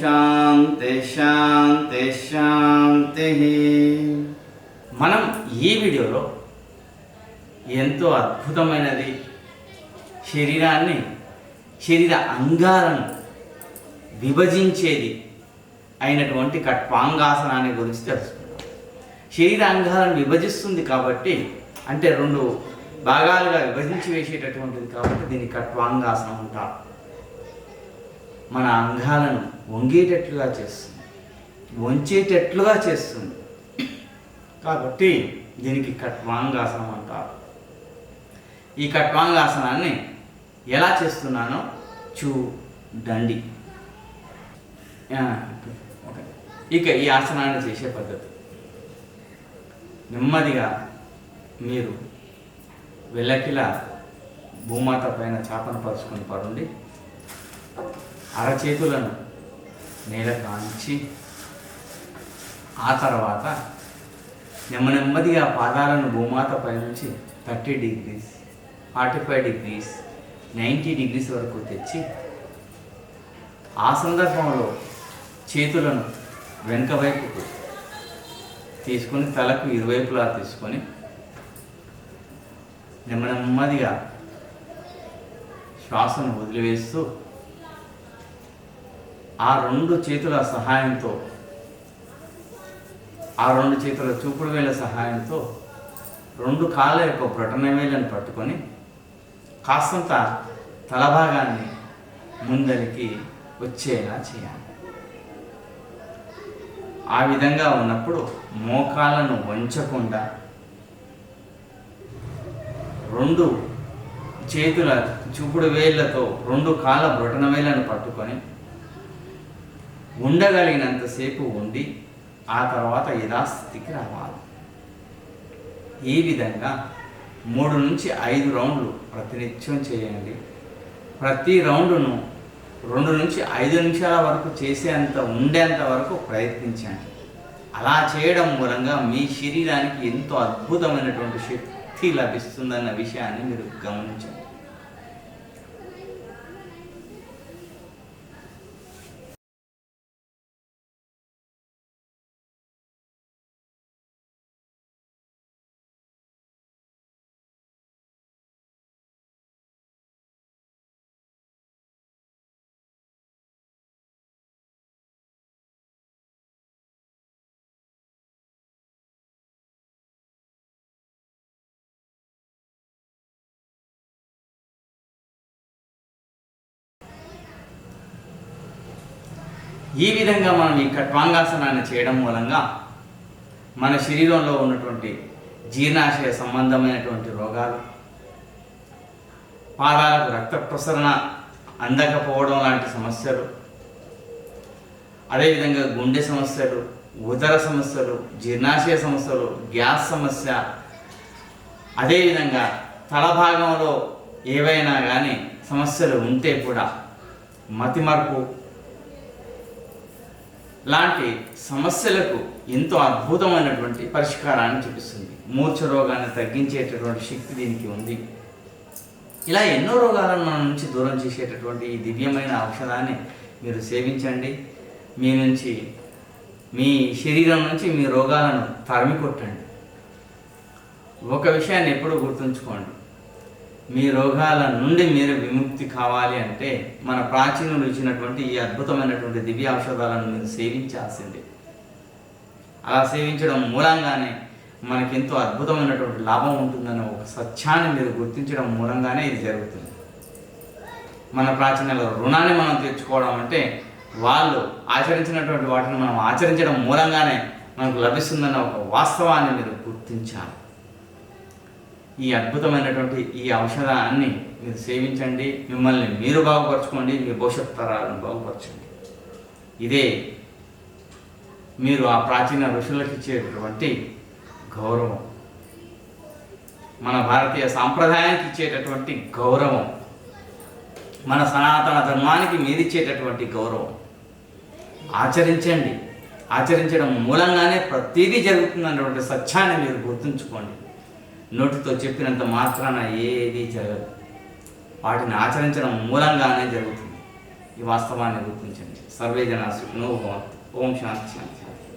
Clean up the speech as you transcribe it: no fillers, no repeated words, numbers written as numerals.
శాంతి శాంతి శాంతి. మనం ఈ వీడియోలో ఎంతో అద్భుతమైనది శరీర అంగాలను విభజించేది అయినటువంటి కట్వాంగాసనాన్ని గురించి తెలుసుకుందాం. శరీర అంగాలను విభజిస్తుంది కాబట్టి, అంటే రెండు భాగాలుగా విభజించి వేసేటటువంటిది కాబట్టి దీన్ని కట్వాంగాసనం అంటారు. మన అంగాలను వంగేటట్లుగా చేస్తుంది, వంచేటట్లుగా చేస్తుంది కాబట్టి దీనికి కట్వాంగాసనం అంటారు. ఈ కట్వాంగాసనాన్ని ఎలా చేస్తున్నానో చూడండి. ఇక ఈ ఆసనాన్ని చేసే పద్ధతి, నెమ్మదిగా మీరు వెల్లకిలా భూమాత పైన చాపను పరుచుకొని పడుండి, అరచేతులను నేల కాంచి, ఆ తర్వాత నెమ్మదిగా పాదాలను భూమాత పై నుంచి 30 degrees, 45 degrees, 90 degrees వరకు తెచ్చి, ఆ సందర్భంలో చేతులను వెనుక వైపుకు తీసుకొని తలకు ఇరువైపులా తీసుకొని నెమ్మదిగా శ్వాసను వదిలివేస్తూ ఆ రెండు చేతుల సహాయంతో, ఆ రెండు చేతుల చూపుడు వేళ్ళ సహాయంతో రెండు కాళ్ళ యొక్క బ్రొటన వేళ్ళను పట్టుకొని కాస్తంత తలభాగాన్ని ముందరికి వచ్చేలా చేయాలి. ఆ విధంగా ఉన్నప్పుడు మోకాళ్ళను వంచకుండా రెండు చేతుల చూపుడు వేళ్ళతో రెండు కాళ్ళ బ్రొటన వేళ్ళను పట్టుకొని ఉండగలిగినంతసేపు ఉండి ఆ తర్వాత యథాస్థితికి రావాలి. ఈ విధంగా 3 నుంచి 5 రౌండ్లు ప్రతినిత్యం చేయండి. ప్రతి రౌండును 2 నుంచి 5 నిమిషాల వరకు ఉండేంత వరకు ప్రయత్నించండి. అలా చేయడం మూలంగా మీ శరీరానికి ఎంతో అద్భుతమైనటువంటి శక్తి లభిస్తుందన్న విషయాన్ని మీరు గమనించండి. ఈ విధంగా మనం ఈ కట్వాంగాసనాన్ని చేయడం మూలంగా మన శరీరంలో ఉన్నటువంటి జీర్ణాశయ సంబంధమైనటువంటి రోగాలు, పాదాలకు రక్త ప్రసరణ అందకపోవడం లాంటి సమస్యలు, అదేవిధంగా గుండె సమస్యలు, ఉదర సమస్యలు, జీర్ణాశయ సమస్యలు, గ్యాస్ సమస్య, అదేవిధంగా తలభాగంలో ఏవైనా కానీ సమస్యలు ఉంటే కూడా మతిమరుపు లాంటి సమస్యలకు ఎంతో అద్భుతమైనటువంటి పరిష్కారాన్ని చూపిస్తుంది. మూర్ఛ రోగాన్ని తగ్గించేటటువంటి శక్తి దీనికి ఉంది. ఇలా ఎన్నో రోగాలను మన నుంచి దూరం చేసేటటువంటి ఈ దివ్యమైన ఔషధాన్ని మీరు సేవించండి. మీ శరీరం నుంచి మీ రోగాలను తరిమి కొట్టండి. ఒక విషయాన్ని ఎప్పుడూ గుర్తుంచుకోండి, మీ రోగాల నుండి మీరు విముక్తి కావాలి అంటే మన ప్రాచీనులు ఇచ్చినటువంటి ఈ అద్భుతమైనటువంటి దివ్య ఔషధాలను మీరు సేవించాల్సిందే. అలా సేవించడం మూలంగానే మనకెంతో అద్భుతమైనటువంటి లాభం ఉంటుందనే ఒక సత్యాన్ని మీరు గుర్తించడం మూలంగానే ఇది జరుగుతుంది. మన ప్రాచీనుల రుణాన్ని మనం తీర్చుకోవడం అంటే వాళ్ళు ఆచరించినటువంటి వాటిని మనం ఆచరించడం మూలంగానే మనకు లభిస్తుందన్న ఒక వాస్తవాన్ని మీరు గుర్తించాలి. ఈ అద్భుతమైనటువంటి ఈ ఔషధాన్ని మీరు సేవించండి. మిమ్మల్ని మీరు బాగుపరచుకోండి, మీ భవిష్యత్ తరాలను బాగుపరచండి. ఇదే మీరు ఆ ప్రాచీన ఋషులకు ఇచ్చేటటువంటి గౌరవం, మన భారతీయ సాంప్రదాయానికి ఇచ్చేటటువంటి గౌరవం, మన సనాతన ధర్మానికి మీరిచ్చేటటువంటి గౌరవం. ఆచరించండి. ఆచరించడం మూలంగానే ప్రతిదీ జరుగుతుందన్నటువంటి సత్యాన్ని మీరు గుర్తుంచుకోండి. నోటితో చెప్పినంత మాత్రాన ఏది జరగదు, వాటిని ఆచరించడం మూలంగానే జరుగుతుంది. ఈ వాస్తవాన్ని గుర్తించండి. సర్వే జనా సుఖినో భవంతు. ఓం శాంతి శాంతి.